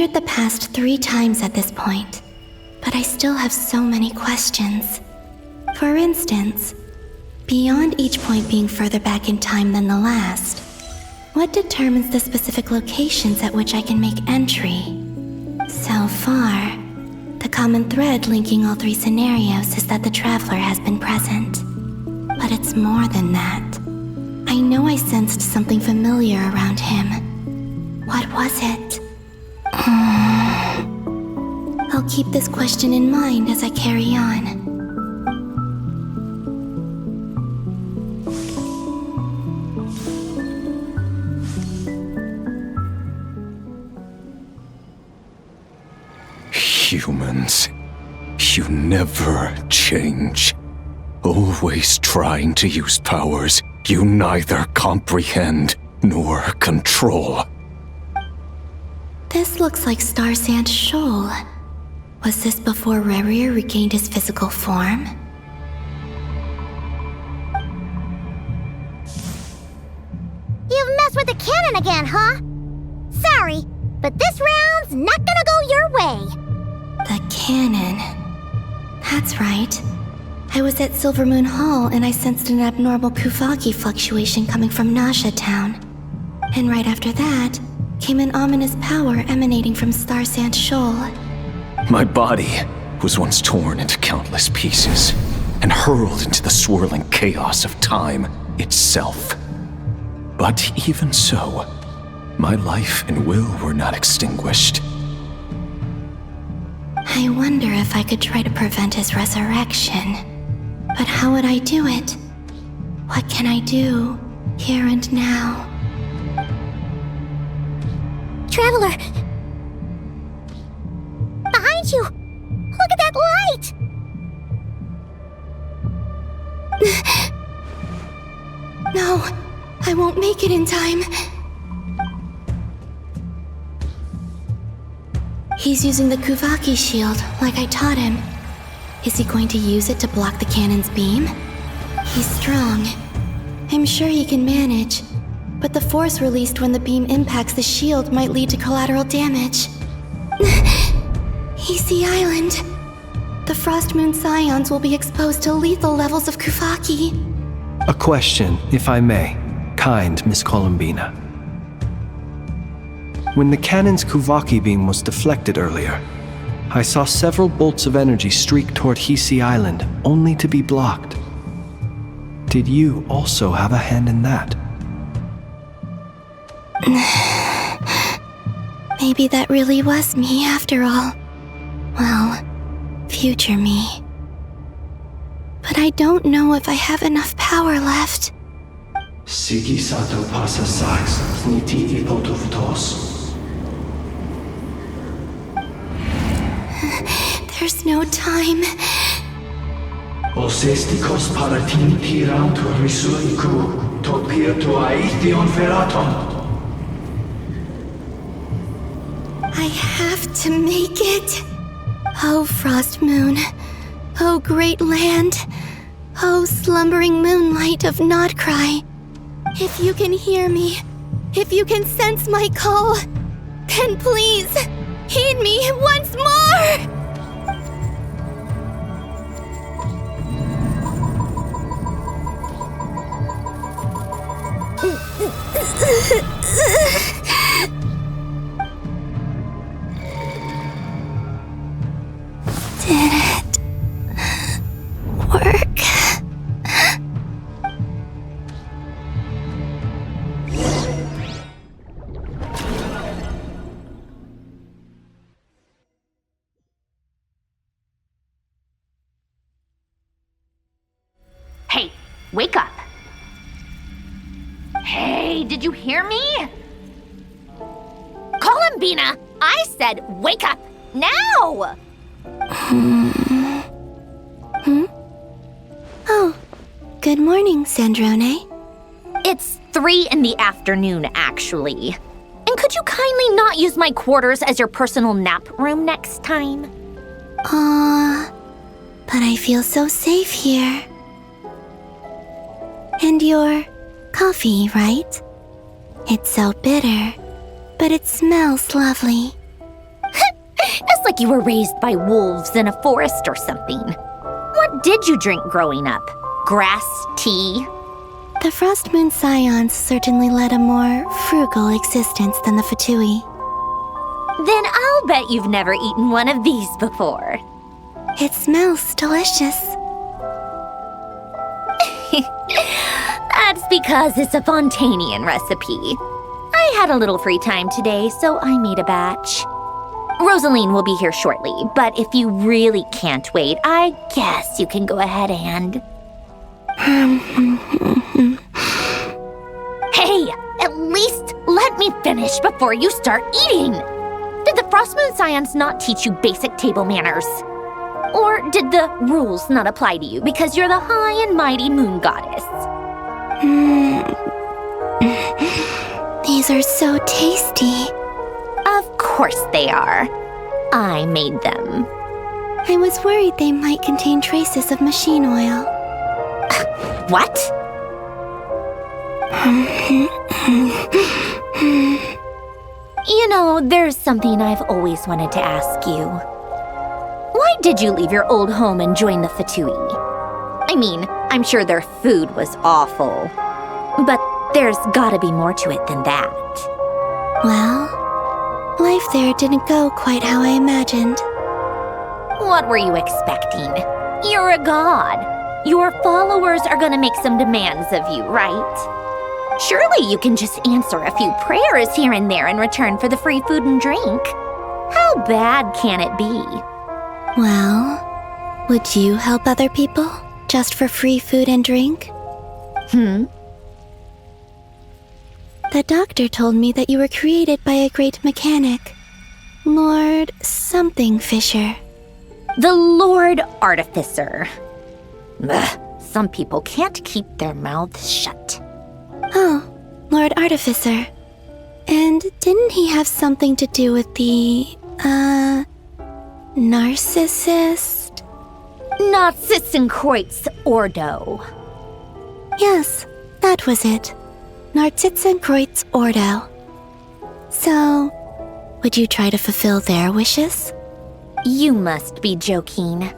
tried the past 3 times at this point, but I still have so many questions. For instance, beyond each point being further back in time than the last, what determines the specific locations at which I can make entry? So far, the common thread linking all 3 scenarios is that the traveler has been present. But it's more than that. I know I sensed something familiar around him. What was it? I'll keep this question in mind as I carry on. Humans, you never change. Always trying to use powers you neither comprehend nor control. This looks like Star Sand Shoal. Was this before Rerir regained his physical form? You've messed with the cannon again, huh? Sorry, but this round's not gonna go your way. The cannon. That's right. I was at Silvermoon Hall and I sensed an abnormal Kuvaki fluctuation coming from Nasha Town. And right after that, came an ominous power emanating from Star Sand Shoal. My body was once torn into countless pieces and hurled into the swirling chaos of time itself. But even so, my life and will were not extinguished. I wonder if I could try to prevent his resurrection. But how would I do it? What can I do, here and now? Traveler! Behind you! Look at that light! No, I won't make it in time. He's using the Kuvaki shield, like I taught him. Is he going to use it to block the cannon's beam? He's strong. I'm sure he can manage. But the force released when the beam impacts the shield might lead to collateral damage. He's the island. The Frost Moon Scions will be exposed to lethal levels of Kuvaki. A question, if I may, kind Miss Colombina. When the cannon's Kuvaki beam was deflected earlier, I saw several bolts of energy streak toward Hisi Island, only to be blocked. Did you also have a hand in that? Maybe that really was me after all. Well, future me. But I don't know if I have enough power left. Sigi sato pasa sax, sniti ipotuftos. There's no time. Osestikos paratin tirantur risuiku, to pirto aithion feraton. I have to make it. Oh, Frost Moon. Oh, great land. Oh, slumbering moonlight of Nodcry. If you can hear me, if you can sense my call, then please, heed me once more! Did it work? Hey, wake up! Hey, did you hear me? Colombina, I said wake up, now! Oh, good morning, Sandrone. It's 3 in the afternoon, actually. And could you kindly not use my quarters as your personal nap room next time? But I feel so safe here. And your coffee, right? It's so bitter, but it smells lovely. like you were raised by wolves in a forest or something. What did you drink growing up? Grass tea? The Frost Moon Scions certainly led a more frugal existence than the Fatui. Then I'll bet you've never eaten one of these before. It smells delicious. That's because it's a Fontanian recipe. I had a little free time today, so I made a batch. Rosaline will be here shortly, but if you really can't wait, I guess you can go ahead and... Hey, at least let me finish before you start eating! Did the Frost Moon Scions not teach you basic table manners? Or did the rules not apply to you because you're the high and mighty moon goddess? These are so tasty. Of course they are. I made them. I was worried they might contain traces of machine oil. What? You know, there's something I've always wanted to ask you. Why did you leave your old home and join the Fatui? I mean, I'm sure their food was awful. But there's gotta be more to it than that. Well, life there didn't go quite how I imagined. What were you expecting? You're a god. Your followers are gonna make some demands of you, right? Surely you can just answer a few prayers here and there in return for the free food and drink. How bad can it be? Well, would you help other people just for free food and drink? The doctor told me that you were created by a great mechanic, Lord something Fisher. The Lord Artificer. Ugh, some people can't keep their mouths shut. Oh, Lord Artificer. And didn't he have something to do with the, narcissist? Narcissenkreuz Ordo. Yes, that was it. Narcissenkreuz Ordo. So, would you try to fulfill their wishes? You must be joking.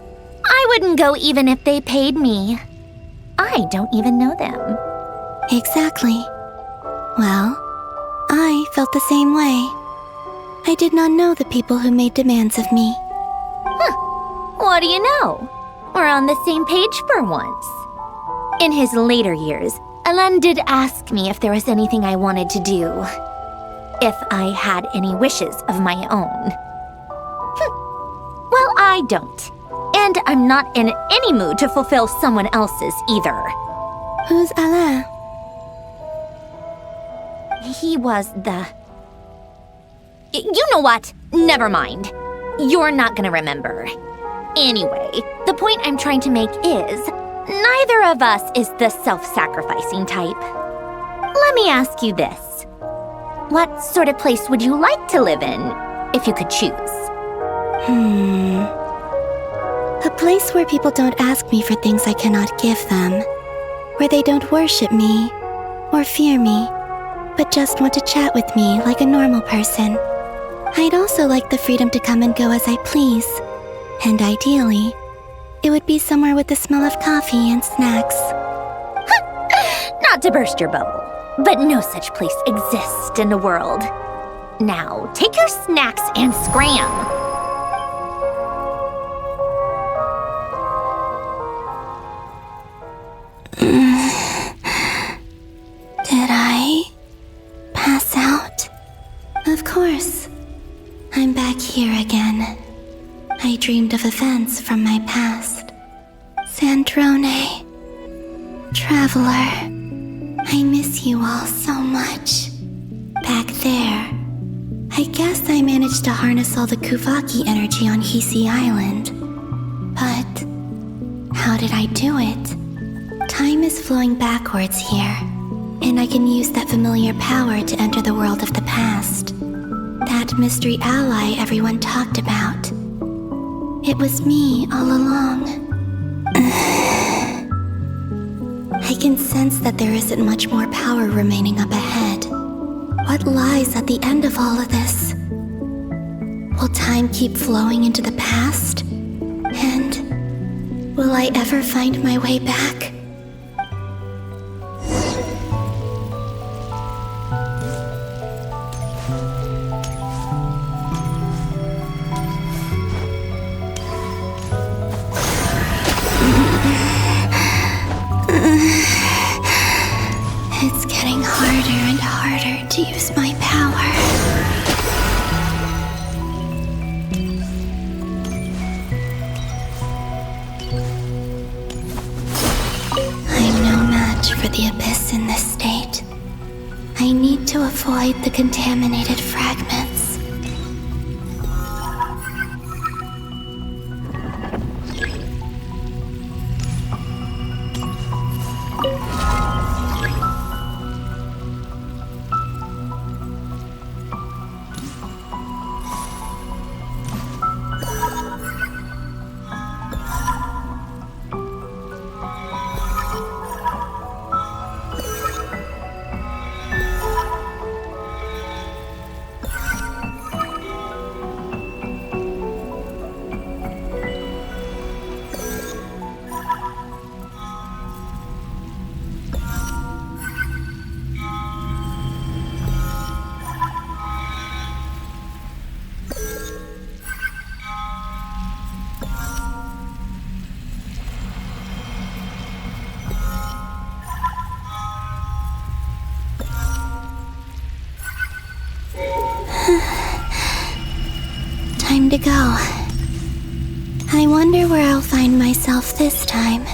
I wouldn't go even if they paid me. I don't even know them. Exactly. Well, I felt the same way. I did not know the people who made demands of me. What do you know? We're on the same page for once. In his later years, Alan did ask me if there was anything I wanted to do. If I had any wishes of my own. Well, I don't. And I'm not in any mood to fulfill someone else's either. Who's Alain? He was the... You know what? Never mind. You're not gonna remember. Anyway, the point I'm trying to make is, neither of us is the self-sacrificing type. Let me ask you this. What sort of place would you like to live in, if you could choose? A place where people don't ask me for things I cannot give them. Where they don't worship me, or fear me, but just want to chat with me like a normal person. I'd also like the freedom to come and go as I please. And ideally, it would be somewhere with the smell of coffee and snacks. Not to burst your bubble, but no such place exists in the world. Now, take your snacks and scram. Did I pass out? Of course. I'm back here again. I dreamed of events from my past. Sandrone. Traveler. I miss you all so much. Back there. I guess I managed to harness all the Kuvaki energy on Hisi Island. But how did I do it? Time is flowing backwards here, and I can use that familiar power to enter the world of the past. That mystery ally everyone talked about. It was me all along. I can sense that there isn't much more power remaining up ahead. What lies at the end of all of this? Will time keep flowing into the past? And will I ever find my way back? It's getting harder and harder to use my power. I'm no match for the abyss in this state. I need to avoid the contaminated fragments. Time to go. I wonder where I'll find myself this time.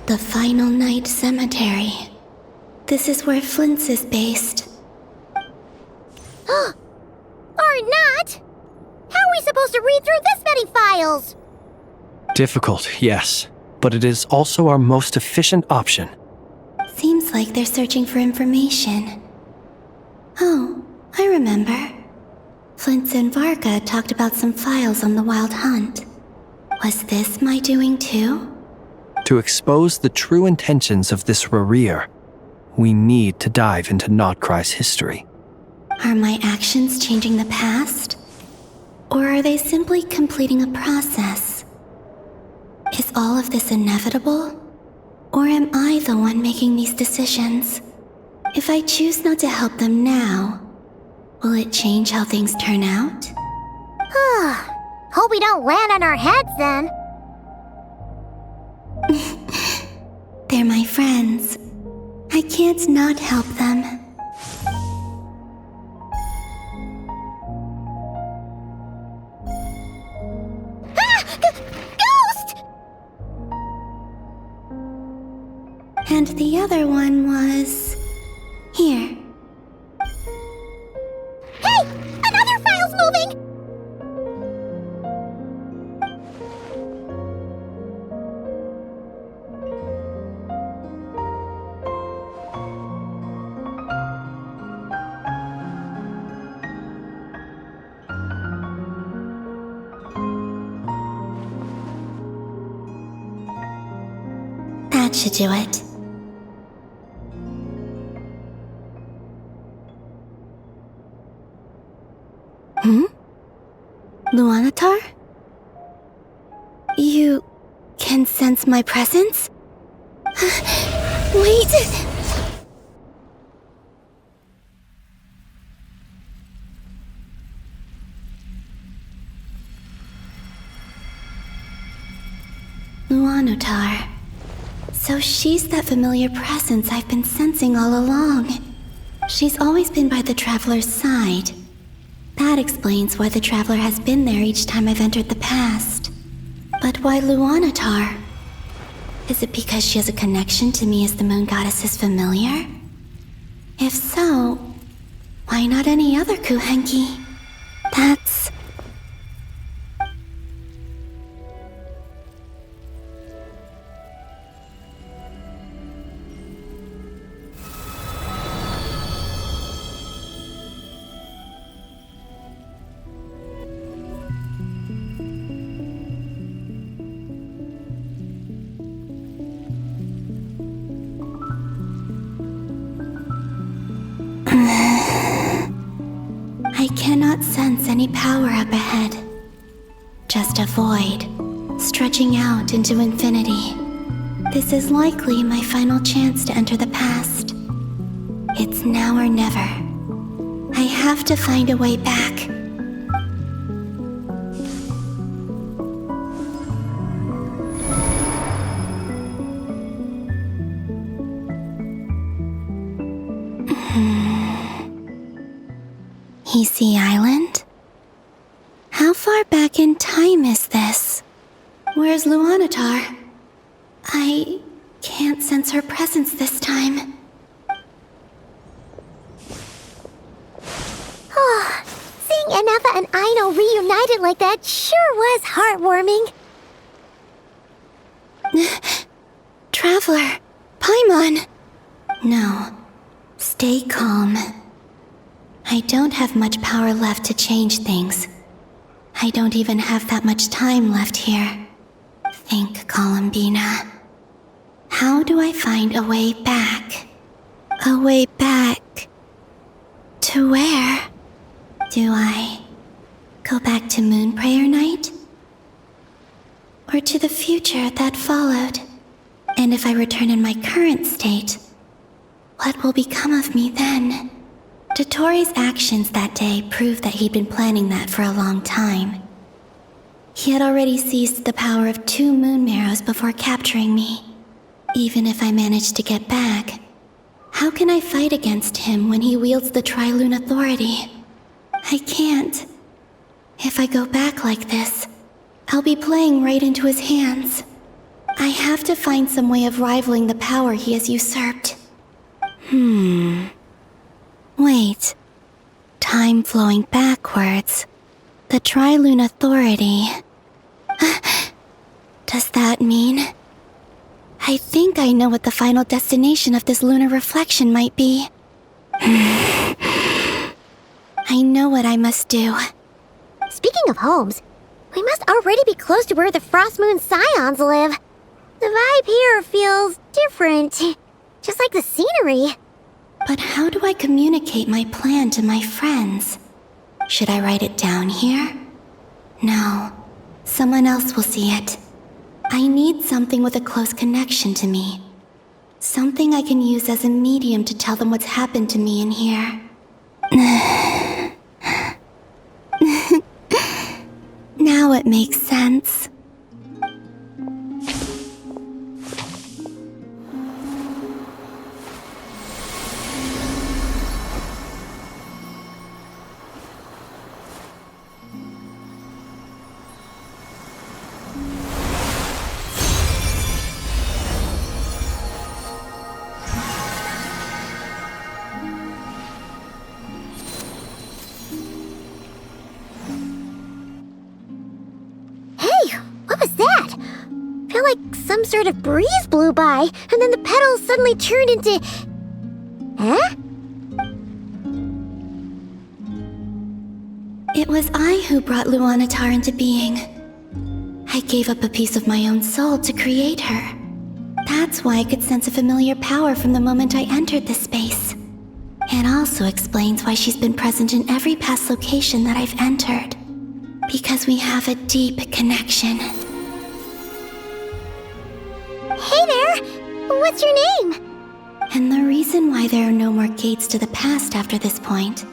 The Final Night Cemetery. This is where Flint's is based. Or not! How are we supposed to read through this many files? Difficult, yes, but it is also our most efficient option. Seems like they're searching for information. Oh, I remember. Flint's and Varga talked about some files on the Wild Hunt. Was this my doing too? To expose the true intentions of this Rarir, we need to dive into Notcry's history. Are my actions changing the past? Or are they simply completing a process? Is all of this inevitable? Or am I the one making these decisions? If I choose not to help them now, will it change how things turn out? Hope we don't land on our heads then. They're my friends. I can't not help them. Ghost! And the other one was... here. Hey! Another file's moving! That should do it. Luanatar? You can sense my presence? Wait! Luanatar. So she's that familiar presence I've been sensing all along. She's always been by the Traveler's side. That explains why the Traveler has been there each time I've entered the past. But why Luanatar? Is it because she has a connection to me as the Moon Goddess's familiar? If so, why not any other Kuhenki? That's... not sense any power up ahead. Just a void, stretching out into infinity. This is likely my final chance to enter the past. It's now or never. I have to find a way back. Hisi Island? How far back in time is this? Where's Luanatar? I can't sense her presence this time. Oh, seeing Enefa and Aino reunited like that sure was heartwarming. Traveler, Paimon! No, stay calm. I don't have much power left to change things. I don't even have that much time left here. Think, Colombina. How do I find a way back? A way back... to where? Do I go back to Moon Prayer Night? Or to the future that followed? And if I return in my current state, what will become of me then? Dotori's actions that day proved that he'd been planning that for a long time. He had already seized the power of 2 moon marrows before capturing me. Even if I managed to get back, how can I fight against him when he wields the Tri-Lune Authority? I can't. If I go back like this, I'll be playing right into his hands. I have to find some way of rivaling the power he has usurped. Wait. Time flowing backwards. The Tri-Lune Authority. Does that mean... I think I know what the final destination of this lunar reflection might be. I know what I must do. Speaking of homes, we must already be close to where the Frost Moon Scions live. The vibe here feels different, just like the scenery. But how do I communicate my plan to my friends? Should I write it down here? No, someone else will see it. I need something with a close connection to me. Something I can use as a medium to tell them what's happened to me in here. Now it makes sense. Some sort of breeze blew by, and then the petals suddenly turned into... Huh? It was I who brought Luanatar into being. I gave up a piece of my own soul to create her. That's why I could sense a familiar power from the moment I entered this space. It also explains why she's been present in every past location that I've entered. Because we have a deep connection. Hey there! What's your name? And the reason why there are no more gates to the past after this point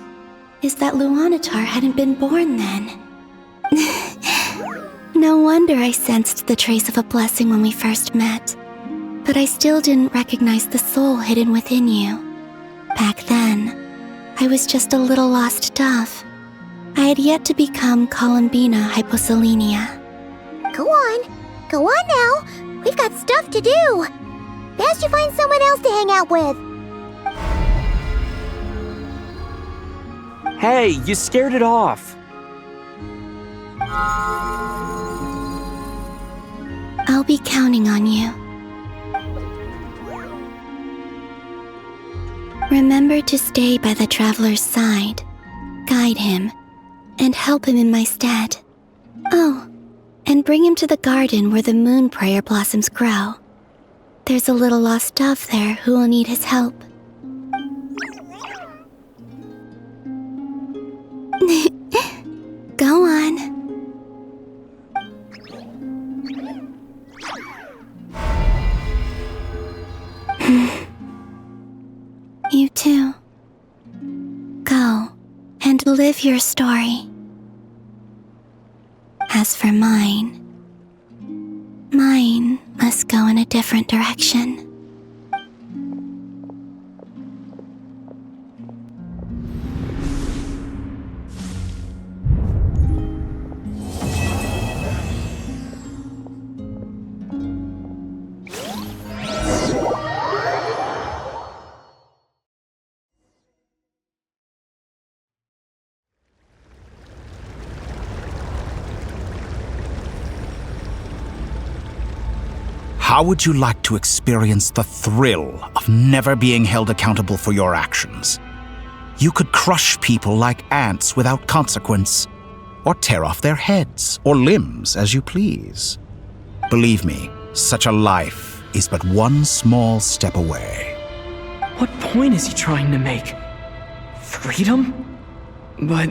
is that Luanatar hadn't been born then. No wonder I sensed the trace of a blessing when we first met. But I still didn't recognize the soul hidden within you. Back then, I was just a little lost dove. I had yet to become Colombina Hyposelenia. Go on now. We've got stuff to do. Best you find someone else to hang out with. Hey, you scared it off. I'll be counting on you. Remember to stay by the traveler's side, guide him, and help him in my stead. Oh, and bring him to the garden where the moon prayer blossoms grow. There's a little lost dove there who will need his help. You too. Go and live your story. As for mine must go in a different direction. How would you like to experience the thrill of never being held accountable for your actions? You could crush people like ants without consequence, or tear off their heads or limbs as you please. Believe me, such a life is but one small step away. What point is he trying to make? Freedom? But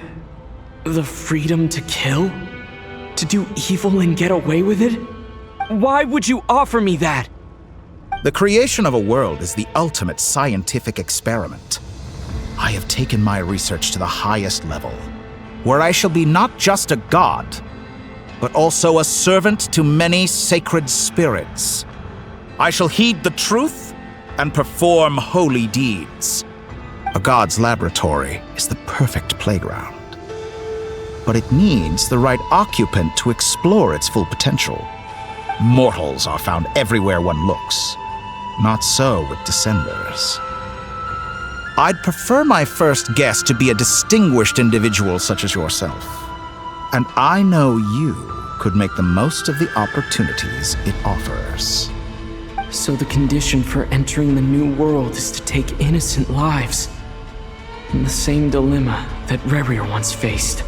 the freedom to kill? To do evil and get away with it? Why would you offer me that? The creation of a world is the ultimate scientific experiment. I have taken my research to the highest level, where I shall be not just a god, but also a servant to many sacred spirits. I shall heed the truth and perform holy deeds. A god's laboratory is the perfect playground, but it needs the right occupant to explore its full potential. Mortals are found everywhere one looks. Not so with descenders. I'd prefer my first guest to be a distinguished individual such as yourself. And I know you could make the most of the opportunities it offers. So the condition for entering the new world is to take innocent lives. In the same dilemma that Rerir once faced.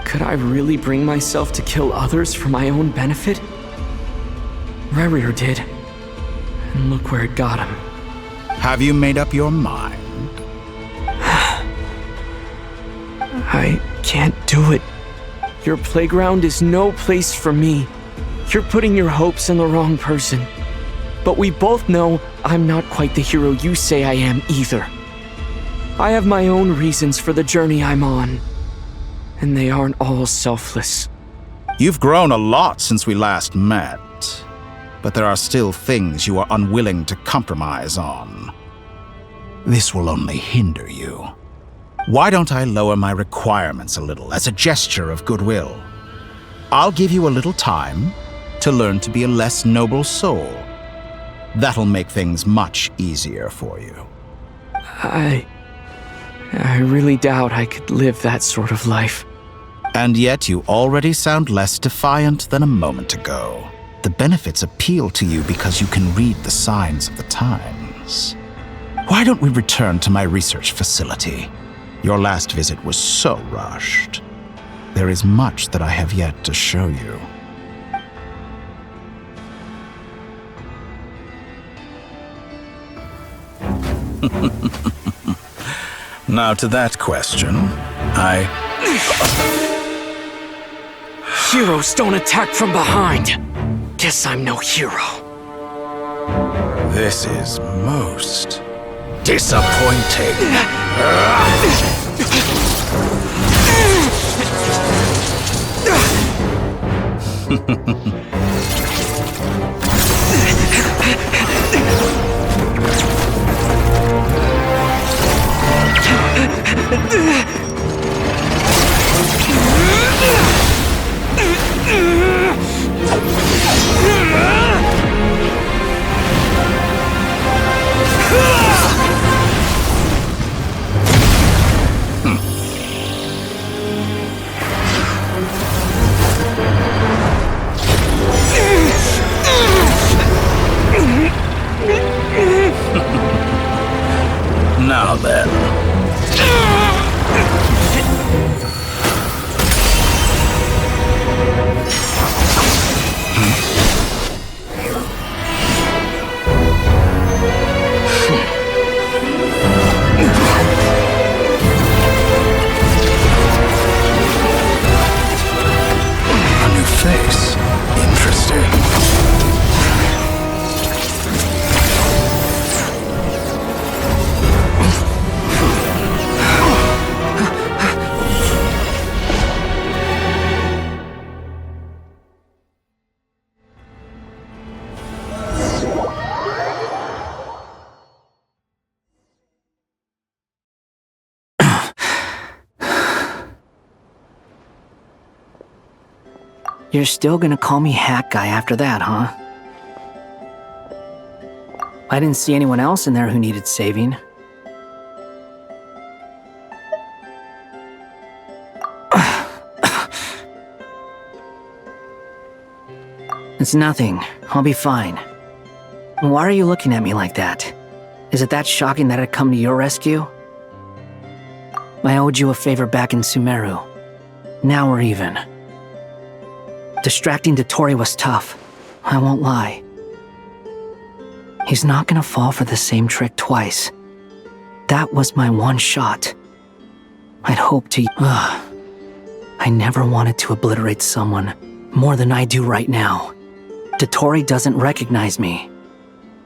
Could I really bring myself to kill others for my own benefit? Rerir did. And look where it got him. Have you made up your mind? I can't do it. Your playground is no place for me. You're putting your hopes in the wrong person. But we both know I'm not quite the hero you say I am either. I have my own reasons for the journey I'm on. And they aren't all selfless. You've grown a lot since we last met. But there are still things you are unwilling to compromise on. This will only hinder you. Why don't I lower my requirements a little as a gesture of goodwill? I'll give you a little time to learn to be a less noble soul. That'll make things much easier for you. I really doubt I could live that sort of life. And yet you already sound less defiant than a moment ago. The benefits appeal to you because you can read the signs of the times. Why don't we return to my research facility? Your last visit was so rushed. There is much that I have yet to show you. Now to that question, Heroes don't attack from behind. Guess I'm no hero. This is most disappointing. You're still gonna call me Hat Guy after that, huh? I didn't see anyone else in there who needed saving. It's nothing. I'll be fine. Why are you looking at me like that? Is it that shocking that I'd come to your rescue? I owed you a favor back in Sumeru. Now we're even. Distracting Dotori was tough. I won't lie. He's not gonna fall for the same trick twice. That was my one shot. I'd hoped to... I never wanted to obliterate someone more than I do right now. Dotori doesn't recognize me,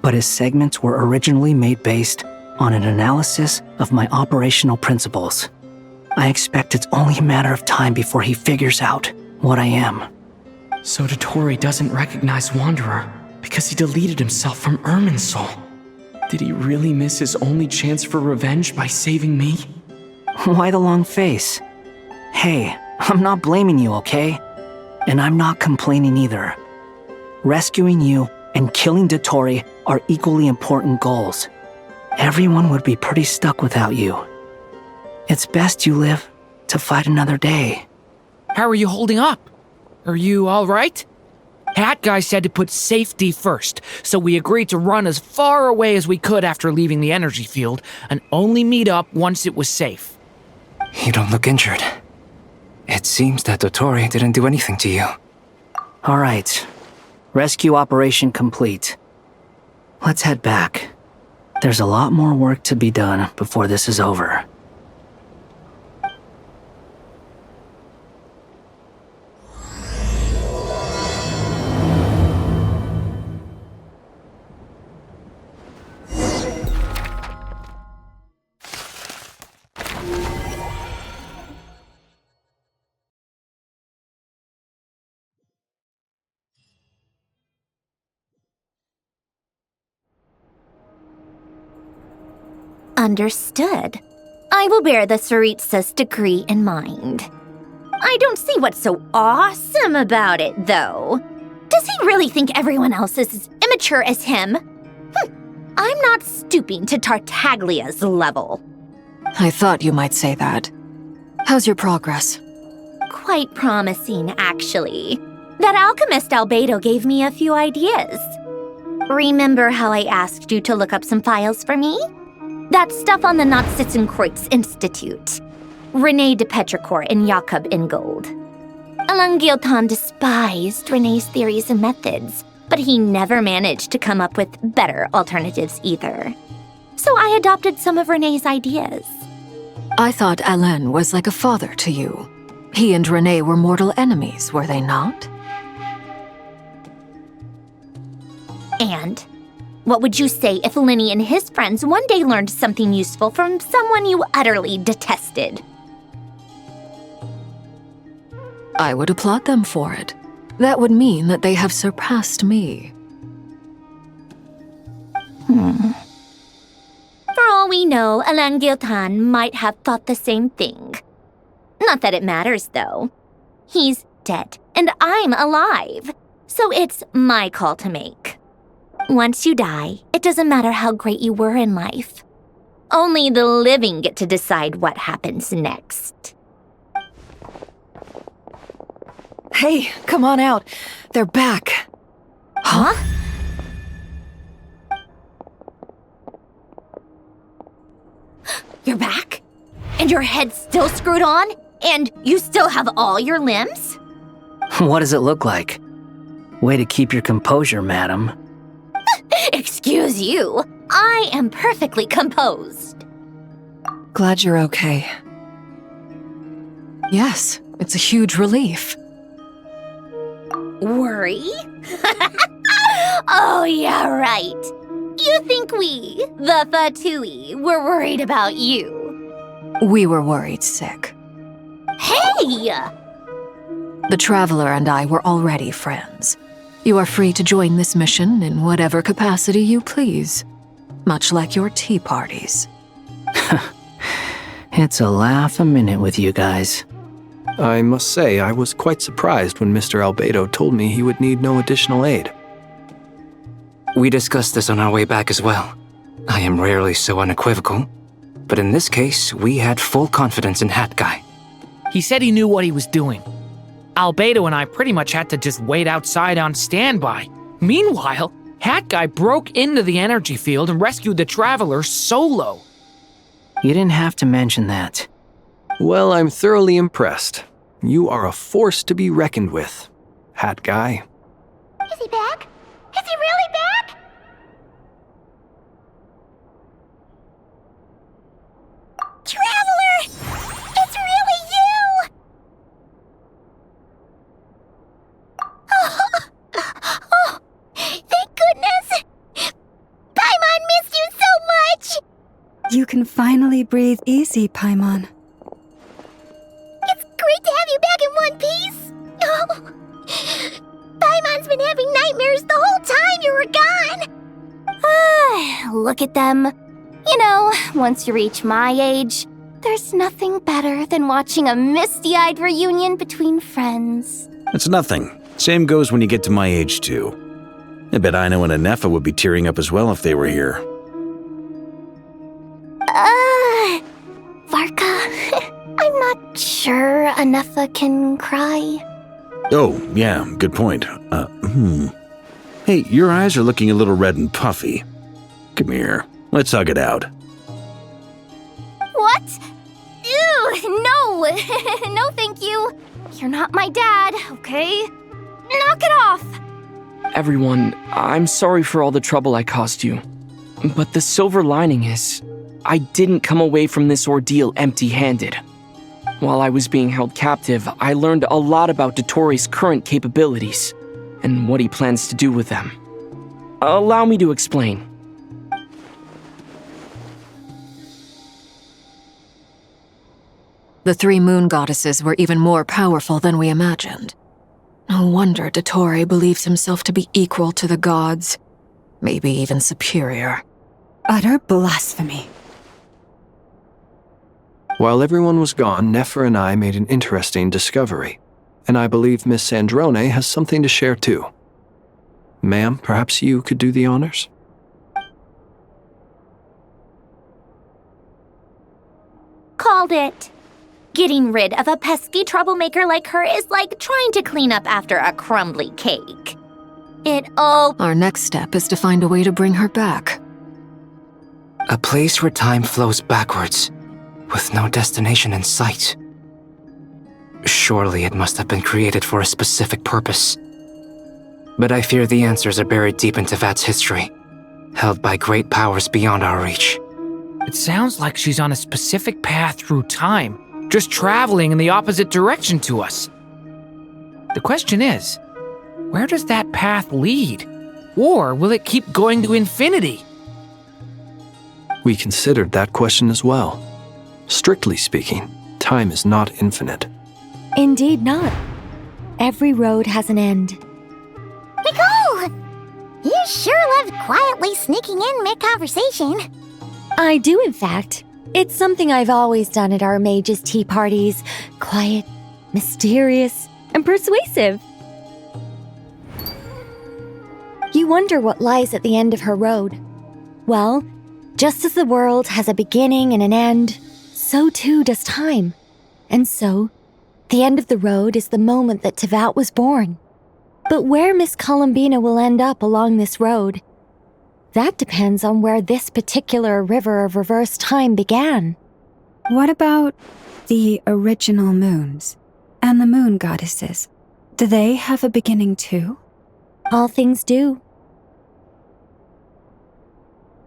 but his segments were originally made based on an analysis of my operational principles. I expect it's only a matter of time before he figures out what I am. So Dotori doesn't recognize Wanderer because he deleted himself from Irminsul. Did he really miss his only chance for revenge by saving me? Why the long face? Hey, I'm not blaming you, okay? And I'm not complaining either. Rescuing you and killing Dotori are equally important goals. Everyone would be pretty stuck without you. It's best you live to fight another day. How are you holding up? Are you all right? Hat Guy said to put safety first, so we agreed to run as far away as we could after leaving the energy field and only meet up once it was safe. You don't look injured. It seems that Dotori didn't do anything to you. All right. Rescue operation complete. Let's head back. There's a lot more work to be done before this is over. Understood. I will bear the Tsaritsa's degree in mind. I don't see what's so awesome about it, though. Does he really think everyone else is as immature as him? I'm not stooping to Tartaglia's level. I thought you might say that. How's your progress? Quite promising, actually. That alchemist Albedo gave me a few ideas. Remember how I asked you to look up some files for me? That stuff on the Nazi-Kreuz Institute. René de Petrichor and Jakob Ingold. Alain Guillotin despised René's theories and methods, but he never managed to come up with better alternatives either. So I adopted some of René's ideas. I thought Alain was like a father to you. He and René were mortal enemies, were they not? And what would you say if Lenny and his friends one day learned something useful from someone you utterly detested? I would applaud them for it. That would mean that they have surpassed me. For all we know, Alain Guillotin might have thought the same thing. Not that it matters, though. He's dead, and I'm alive. So it's my call to make. Once you die, it doesn't matter how great you were in life. Only the living get to decide what happens next. Hey, come on out. They're back. Huh? You're back? And your head's still screwed on? And you still have all your limbs? What does it look like? Way to keep your composure, madam. Excuse you. I am perfectly composed. Glad you're okay. Yes, it's a huge relief. Worry? Oh, yeah, right. You think we, the Fatui, were worried about you? We were worried sick. Hey! The Traveler and I were already friends. You are free to join this mission in whatever capacity you please, much like your tea parties. It's a laugh a minute with you guys. I must say I was quite surprised when Mr. Albedo told me he would need no additional aid. We discussed this on our way back as well. I am rarely so unequivocal, but in this case, we had full confidence in Hat Guy. He said he knew what he was doing. Albedo and I pretty much had to just wait outside on standby. Meanwhile, Hat Guy broke into the energy field and rescued the traveler solo. You didn't have to mention that. Well, I'm thoroughly impressed. You are a force to be reckoned with, Hat Guy. Is he back? Is he really back? Traveler! It's really you! Oh, thank goodness! Paimon missed you so much! You can finally breathe easy, Paimon. It's great to have you back in one piece! Oh, Paimon's been having nightmares the whole time you were gone! Look at them. You know, once you reach my age, there's nothing better than watching a misty-eyed reunion between friends. It's nothing. Same goes when you get to my age, too. I bet Aino and Nefer would be tearing up as well if they were here. Varka, I'm not sure Nefer can cry. Oh, yeah, good point. Hey, your eyes are looking a little red and puffy. Come here, let's hug it out. What? Ew, no! No, thank you. You're not my dad, okay? Knock it off! Everyone, I'm sorry for all the trouble I caused you. But the silver lining is, I didn't come away from this ordeal empty-handed. While I was being held captive, I learned a lot about Dottoro's current capabilities, and what he plans to do with them. Allow me to explain. The three moon goddesses were even more powerful than we imagined. No wonder Dottore believes himself to be equal to the gods, maybe even superior. Utter blasphemy. While everyone was gone, Nefer and I made an interesting discovery, and I believe Miss Sandrone has something to share too. Ma'am, perhaps you could do the honors? Called it. Getting rid of a pesky troublemaker like her is like trying to clean up after a crumbly cake. Our next step is to find a way to bring her back. A place where time flows backwards, with no destination in sight. Surely it must have been created for a specific purpose. But I fear the answers are buried deep into Vat's history, held by great powers beyond our reach. It sounds like she's on a specific path through time, just traveling in the opposite direction to us. The question is, where does that path lead? Or will it keep going to infinity? We considered that question as well. Strictly speaking, time is not infinite. Indeed not. Every road has an end. Nicole! You sure loved quietly sneaking in mid-conversation. I do, in fact. It's something I've always done at our mages' tea parties. Quiet, mysterious, and persuasive. You wonder what lies at the end of her road. Well, just as the world has a beginning and an end, so too does time. And so, the end of the road is the moment that Tevat was born. But where Miss Colombina will end up along this road, that depends on where this particular river of reverse time began. What about the original moons and the moon goddesses? Do they have a beginning too? All things do.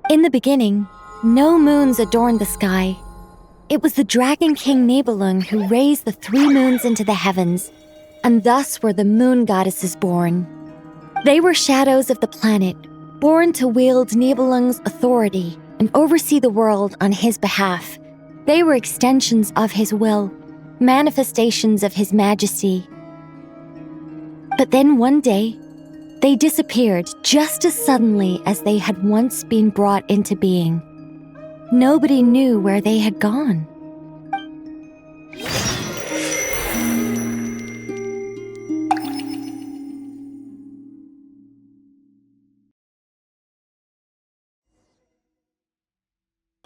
In the beginning, no moons adorned the sky. It was the Dragon King Nibelung who raised the three moons into the heavens, and thus were the moon goddesses born. They were shadows of the planet, born to wield Nibelung's authority and oversee the world on his behalf. They were extensions of his will, manifestations of his majesty. But then one day, they disappeared just as suddenly as they had once been brought into being. Nobody knew where they had gone.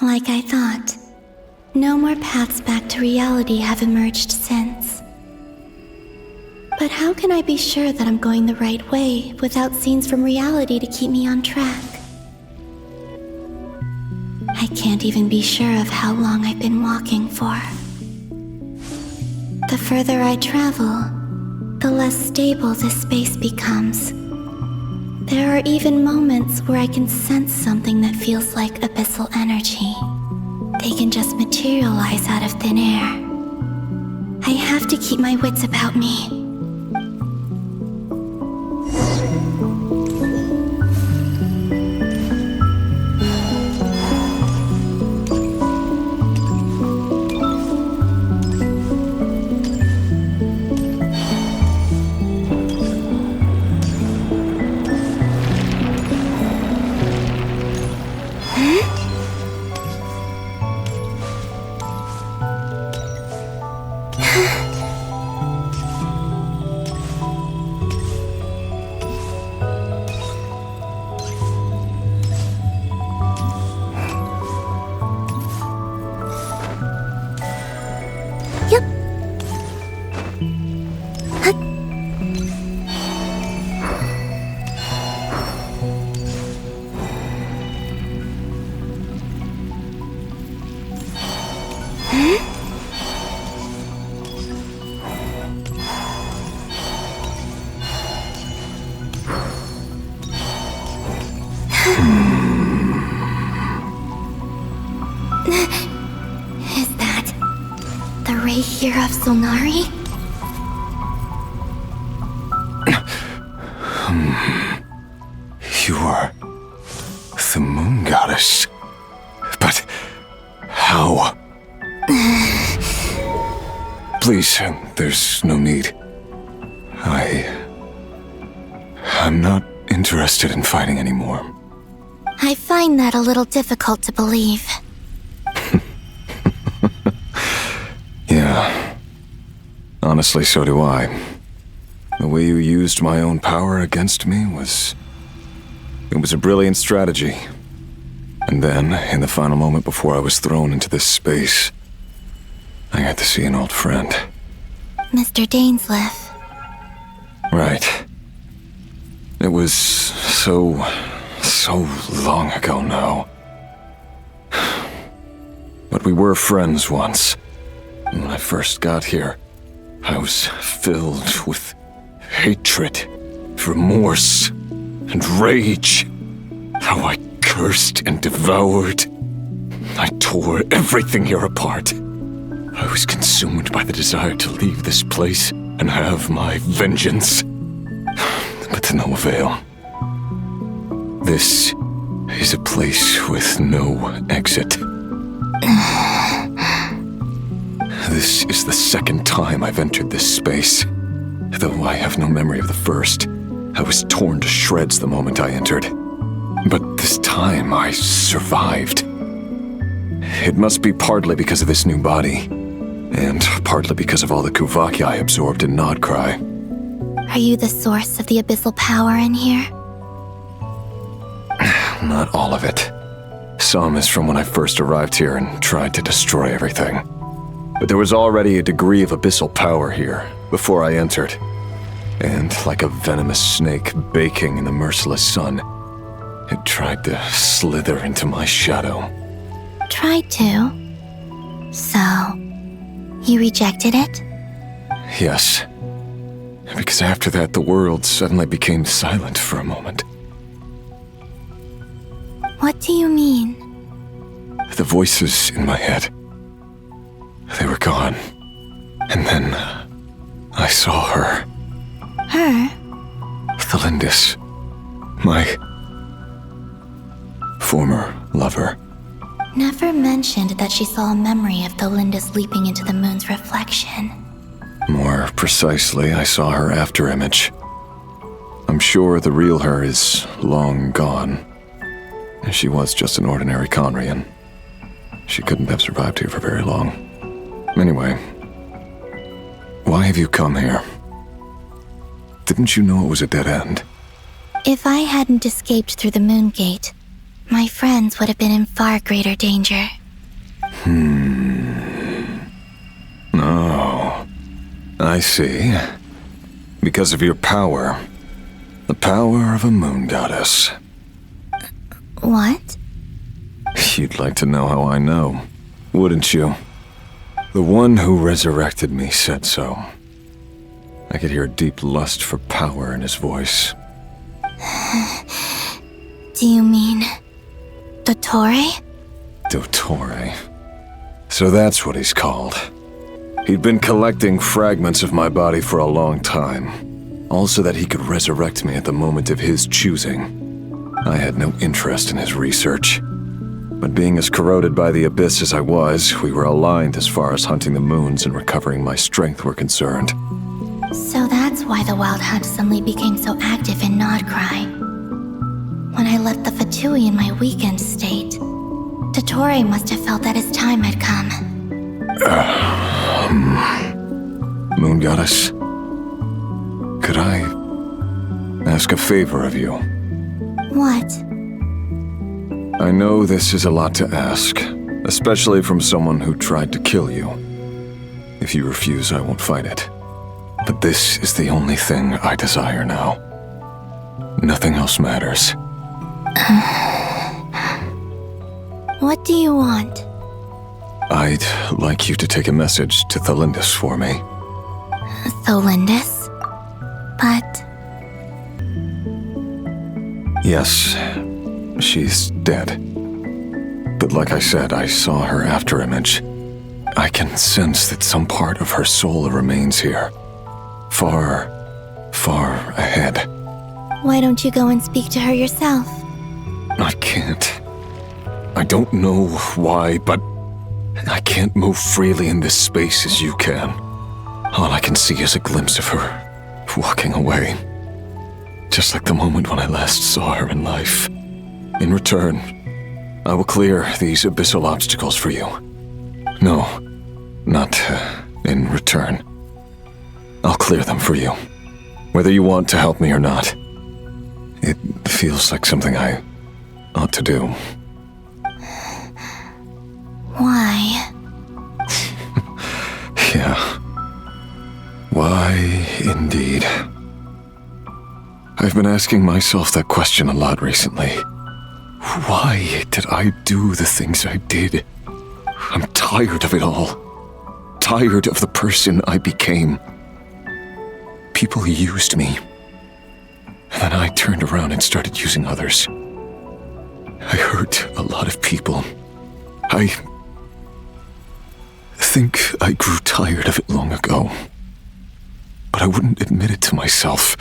Like I thought, no more paths back to reality have emerged since. But how can I be sure that I'm going the right way without scenes from reality to keep me on track? I can't even be sure of how long I've been walking for. The further I travel, the less stable this space becomes. There are even moments where I can sense something that feels like abyssal energy. They can just materialize out of thin air. I have to keep my wits about me. Is that the ray here of Solnari? You are the moon goddess. But how? Please, there's no need. I'm not interested in fighting anymore. I find that a little difficult to believe. Yeah. Honestly, so do I. The way you used my own power against me was... It was a brilliant strategy. And then, in the final moment before I was thrown into this space, I got to see an old friend. Mr. Dainsleif. Right. It was so long ago now. But we were friends once. When I first got here, I was filled with hatred, remorse, and rage. How I cursed and devoured. I tore everything here apart. I was consumed by the desire to leave this place and have my vengeance. But to no avail. This is a place with no exit. This is the second time I've entered this space. Though I have no memory of the first. I was torn to shreds the moment I entered. But this time I survived. It must be partly because of this new body. And partly because of all the Kuvaki I absorbed in Nodcry. Are you the source of the abyssal power in here? Not all of it. Some is from when I first arrived here and tried to destroy everything. But there was already a degree of abyssal power here before I entered. And like a venomous snake baking in the merciless sun, it tried to slither into my shadow. Tried to? So, you rejected it? Yes. Because after that, the world suddenly became silent for a moment. What do you mean? The voices in my head, they were gone. And then I saw her. Her? Thelindis. My former lover. Nefer mentioned that she saw a memory of Thelindis leaping into the moon's reflection. More precisely, I saw her afterimage. I'm sure the real her is long gone. She was just an ordinary Conrian. She couldn't have survived here for very long. Anyway, why have you come here? Didn't you know it was a dead end? If I hadn't escaped through the moon gate, my friends would have been in far greater danger. Oh, I see. Because of your power. The power of a moon goddess. What? You'd like to know how I know, wouldn't you? The one who resurrected me said so. I could hear a deep lust for power in his voice. Do you mean... Dottore? Dottore. So that's what he's called. He'd been collecting fragments of my body for a long time, all so that he could resurrect me at the moment of his choosing. I had no interest in his research, but being as corroded by the abyss as I was, we were aligned as far as hunting the moons and recovering my strength were concerned. So that's why the Wild Hunt suddenly became so active in Nodcry. When I left the Fatui in my weakened state, Dottore must have felt that his time had come. Moon Goddess, could I ask a favor of you? What? I know this is a lot to ask, especially from someone who tried to kill you. If you refuse, I won't fight it. But this is the only thing I desire now. Nothing else matters. What do you want? I'd like you to take a message to Thalindis for me. Thalindis? But... Yes, she's dead. But like I said, I saw her afterimage. I can sense that some part of her soul remains here. Far, far ahead. Why don't you go and speak to her yourself? I can't. I don't know why, but I can't move freely in this space as you can. All I can see is a glimpse of her, walking away. Just like the moment when I last saw her in life. In return, I will clear these abyssal obstacles for you. No, not in return. I'll clear them for you, whether you want to help me or not. It feels like something I ought to do. Why? Yeah. Why, indeed. I've been asking myself that question a lot recently. Why did I do the things I did? I'm tired of it all. Tired of the person I became. People used me. And then I turned around and started using others. I hurt a lot of people. I think I grew tired of it long ago. But I wouldn't admit it to myself.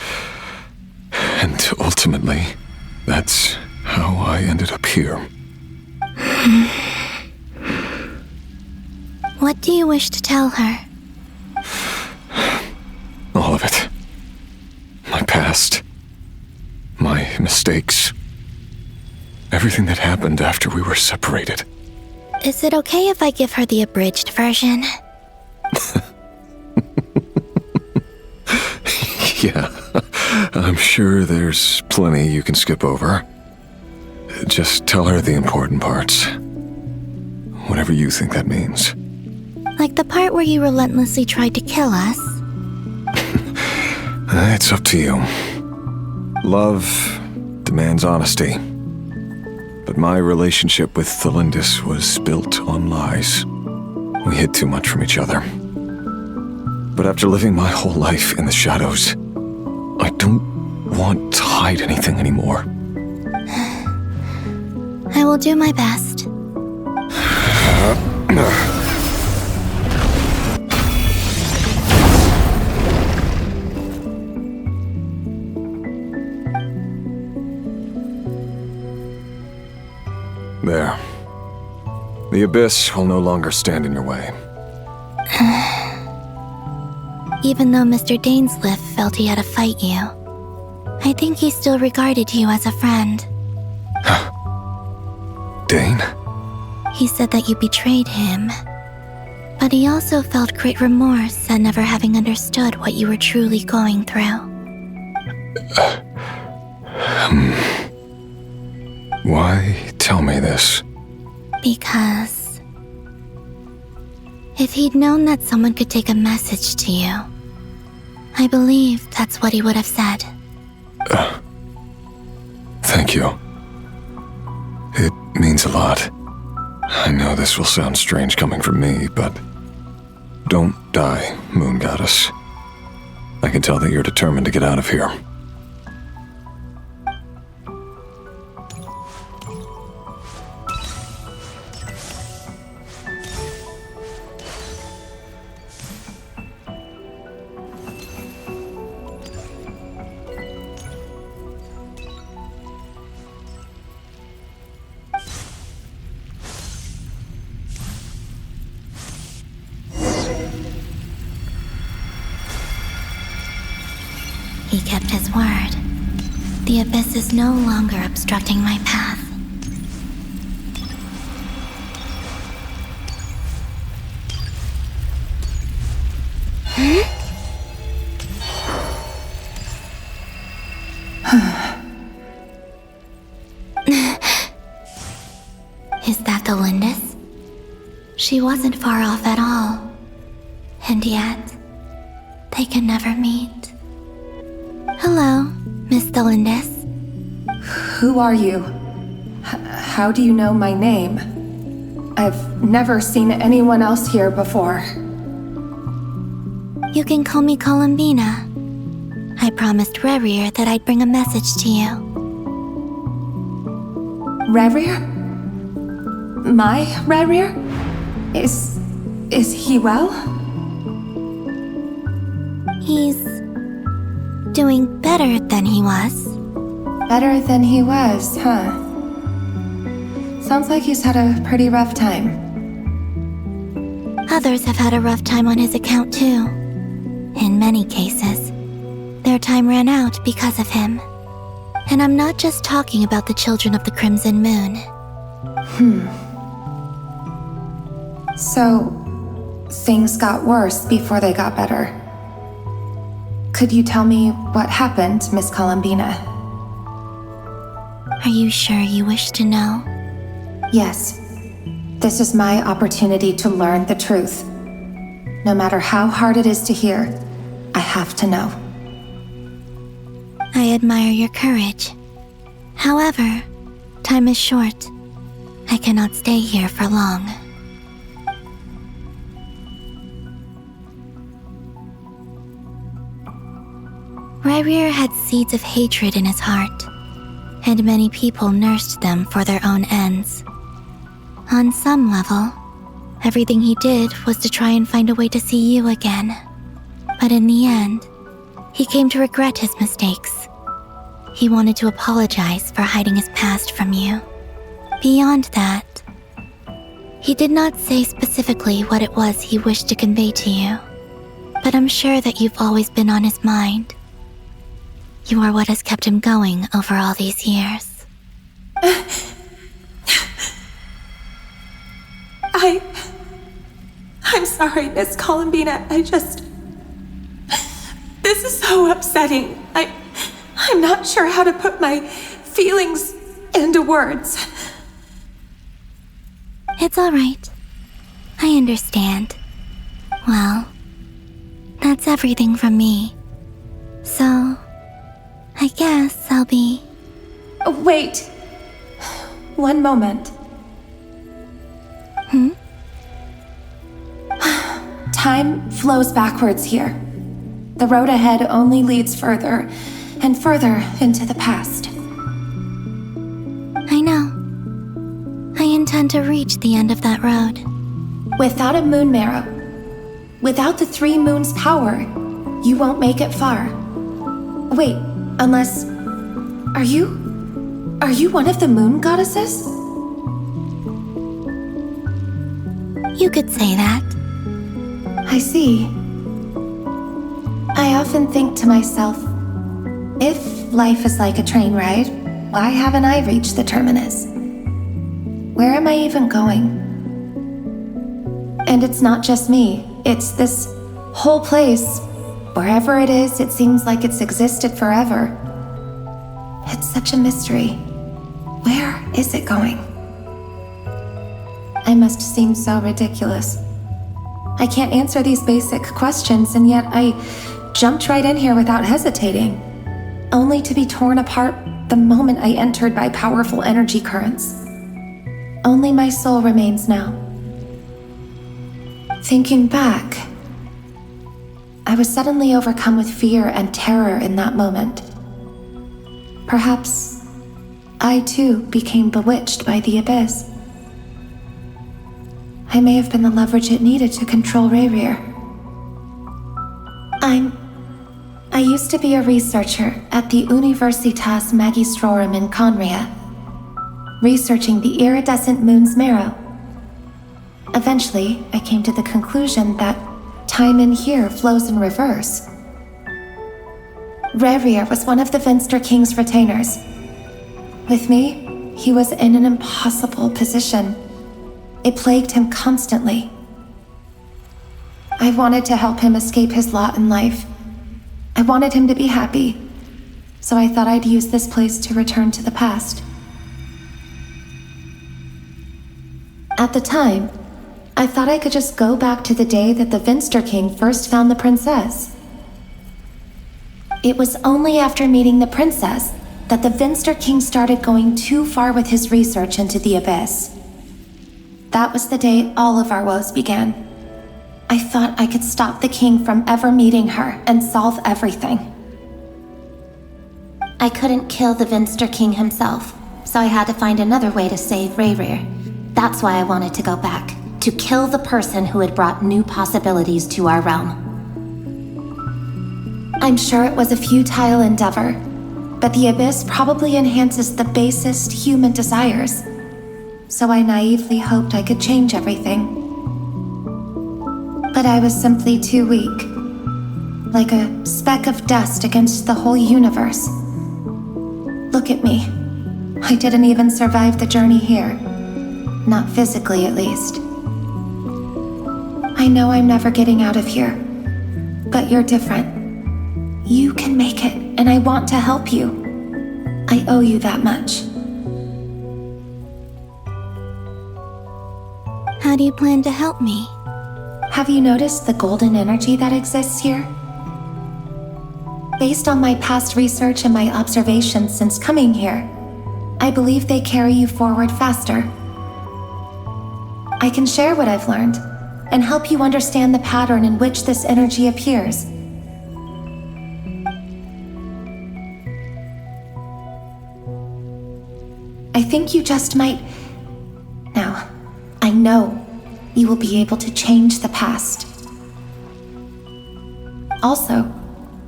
And ultimately, that's how I ended up here. What do you wish to tell her? All of it. My past. My mistakes. Everything that happened after we were separated. Is it okay if I give her the abridged version? Yeah, I'm sure there's plenty you can skip over. Just tell her the important parts. Whatever you think that means. Like the part where you relentlessly tried to kill us? It's up to you. Love demands honesty. But my relationship with Thalindis was built on lies. We hid too much from each other. But after living my whole life in the shadows, I don't want to hide anything anymore. I will do my best. There. The abyss will no longer stand in your way. Even though Mr. Dainsliff felt he had to fight you, I think he still regarded you as a friend. Dane? He said that you betrayed him, but he also felt great remorse at never having understood what you were truly going through. Why tell me this? Because if he'd known that someone could take a message to you, I believe that's what he would have said. Thank you. It means a lot. I know this will sound strange coming from me, but don't die, Moon Goddess. I can tell that you're determined to get out of here. He kept his word. The abyss is no longer obstructing my path. Is that the Lindis? She wasn't far off at all. And yet, they can never meet. Hello, Miss Lindis. Who are you? How do you know my name? I've never seen anyone else here before. You can call me Colombina. I promised Rerir that I'd bring a message to you. Rerir? My Rerir? Is he well? He's doing better than he was. Better than he was, huh? Sounds like he's had a pretty rough time. Others have had a rough time on his account too. In many cases, their time ran out because of him. And I'm not just talking about the children of the Crimson Moon. So, things got worse before they got better. Could you tell me what happened, Miss Colombina? Are you sure you wish to know? Yes. This is my opportunity to learn the truth. No matter how hard it is to hear, I have to know. I admire your courage. However, time is short. I cannot stay here for long. Rerir had seeds of hatred in his heart, and many people nursed them for their own ends. On some level, everything he did was to try and find a way to see you again. But in the end, he came to regret his mistakes. He wanted to apologize for hiding his past from you. Beyond that, he did not say specifically what it was he wished to convey to you, but I'm sure that you've always been on his mind. You are what has kept him going over all these years. I'm sorry, Miss Colombina. This is so upsetting. I'm not sure how to put my feelings into words. It's all right. I understand. Well, that's everything from me. So, I guess I'll be... Wait. One moment. Time flows backwards here. The road ahead only leads further and further into the past. I know. I intend to reach the end of that road. Without a moon marrow, without the 3 moons' power, you won't make it far. Wait, unless... Are you one of the moon goddesses? You could say that. I see. I often think to myself, if life is like a train ride, why haven't I reached the terminus? Where am I even going? And it's not just me, it's this whole place. Wherever it is, it seems like it's existed forever. It's such a mystery. Where is it going? I must seem so ridiculous. I can't answer these basic questions, and yet I jumped right in here without hesitating, only to be torn apart the moment I entered by powerful energy currents. Only my soul remains now. Thinking back, I was suddenly overcome with fear and terror in that moment. Perhaps I too became bewitched by the abyss. I may have been the leverage it needed to control Rayrir. I used to be a researcher at the Universitas Magistrorum in Conria, researching the iridescent moon's marrow. Eventually, I came to the conclusion that time in here flows in reverse. Rayrir was one of the Finster King's retainers. With me, he was in an impossible position. It plagued him constantly. I wanted to help him escape his lot in life. I wanted him to be happy, so I thought I'd use this place to return to the past. At the time, I thought I could just go back to the day that the Finster King first found the princess. It was only after meeting the princess that the Finster King started going too far with his research into the abyss. That was the day all of our woes began. I thought I could stop the king from ever meeting her and solve everything. I couldn't kill the Finster King himself, so I had to find another way to save Rayrir. That's why I wanted to go back, to kill the person who had brought new possibilities to our realm. I'm sure it was a futile endeavor, but the abyss probably enhances the basest human desires. So I naively hoped I could change everything. But I was simply too weak, like a speck of dust against the whole universe. Look at me. I didn't even survive the journey here. Not physically, at least. I know I'm never getting out of here, but you're different. You can make it, and I want to help you. I owe you that much. How do you plan to help me? Have you noticed the golden energy that exists here? Based on my past research and my observations since coming here, I believe they carry you forward faster. I can share what I've learned and help you understand the pattern in which this energy appears. I think you just might... Now, I know you will be able to change the past. Also,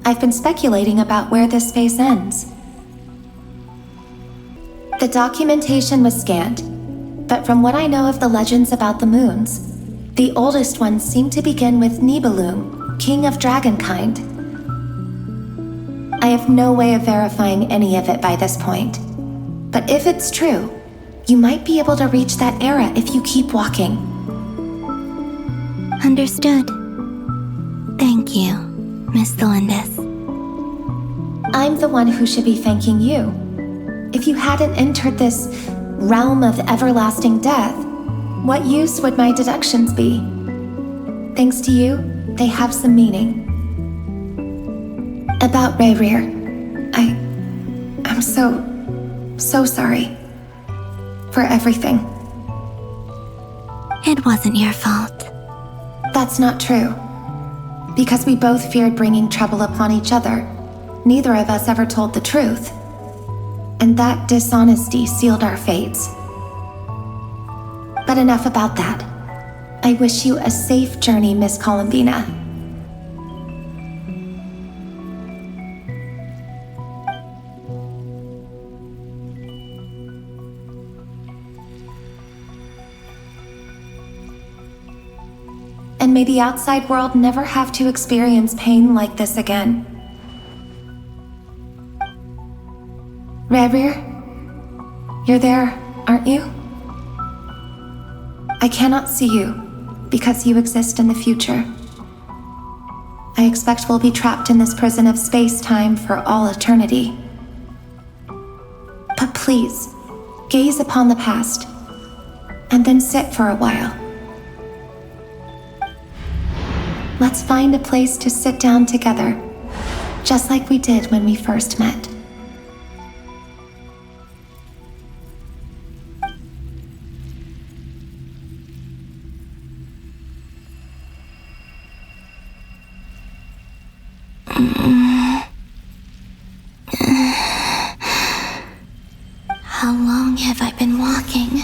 I've been speculating about where this space ends. The documentation was scanned, but from what I know of the legends about the moons, the oldest ones seem to begin with Nibelung, king of dragonkind. I have no way of verifying any of it by this point, but if it's true, you might be able to reach that era if you keep walking. Understood. Thank you, Miss Thelindis. I'm the one who should be thanking you. If you hadn't entered this realm of everlasting death, what use would my deductions be? Thanks to you, they have some meaning. About Rayrir, I'm so sorry. For everything. It wasn't your fault. That's not true. Because we both feared bringing trouble upon each other, neither of us ever told the truth. And that dishonesty sealed our fates. But enough about that. I wish you a safe journey, Miss Colombina. And may the outside world never have to experience pain like this again. Rayrir, you're there, aren't you? I cannot see you, because you exist in the future. I expect we'll be trapped in this prison of space-time for all eternity. But please, gaze upon the past, and then sit for a while. Let's find a place to sit down together, just like we did when we first met. How long have I been walking?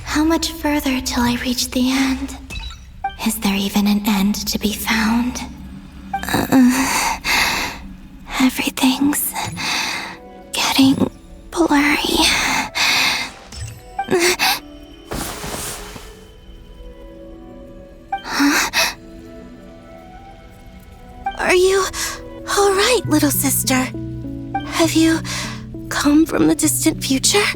How much further till I reach the end? Is there even an end to be found? Everything's getting blurry. Huh? Are you all right, little sister? Have you come from the distant future?